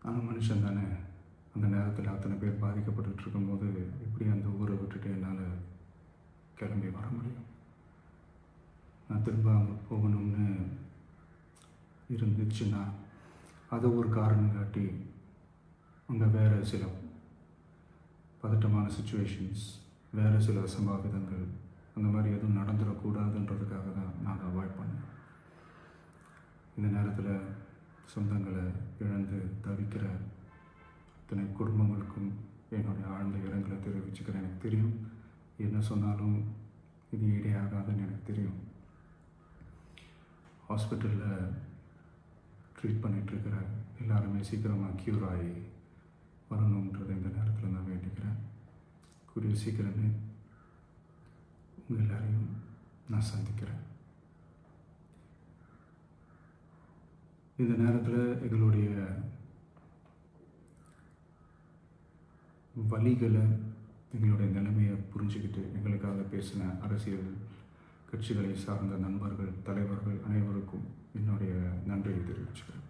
அந்த மனுஷன் தானே அந்த நேரத்தில் அத்தனை பேர் பாதிக்கப்பட்டு இருக்கும்போது எப்படி அந்த ஊரை விட்டுட்டு என்னால் கிளம்பி வர முடியும்? நான் திரும்ப அங்கே போகணும்னு இருந்துச்சுன்னா அதை ஒரு காரணம் காட்டி அங்கே வேறு சில பதட்டமான சுச்சுவேஷன்ஸ், வேறு சில அசம்பாவிதங்கள் அந்த மாதிரி எதுவும் நடந்துடக்கூடாதுன்றதுக்காக தான் நான் அவாய்ட் பண்ணேன். இந்த நேரத்தில் சொந்தங்களை இழந்து தவிக்கிற அத்தனை குடும்பங்களுக்கும் என்னுடைய ஆழ்ந்த இரங்கலை தெரிவிச்சுக்கிறேன். எனக்கு தெரியும் என்ன சொன்னாலும் இது ஈடையாகாதுன்னு எனக்கு தெரியும். ஹாஸ்பிட்டலில் ட்ரீட் பண்ணிகிட்ருக்கிற எல்லாருமே சீக்கிரமாக க்யூர் ஆகி வரணுன்றதை இந்த நேரத்தில் நான் வேண்டிக்கிறேன். கூடிய சீக்கிரமே உங்கள் எல்லாரையும் நான் சந்திக்கிறேன். இந்த நேரத்தில் எங்களுடைய வலிகளை, எங்களுடைய நிலைமையை புரிஞ்சுக்கிட்டு எங்களுக்காக பேசின அரசியல் கட்சிகளை சார்ந்த நண்பர்கள், தலைவர்கள் அனைவருக்கும் என்னுடைய நன்றியை தெரிவிச்சுக்கிறேன்.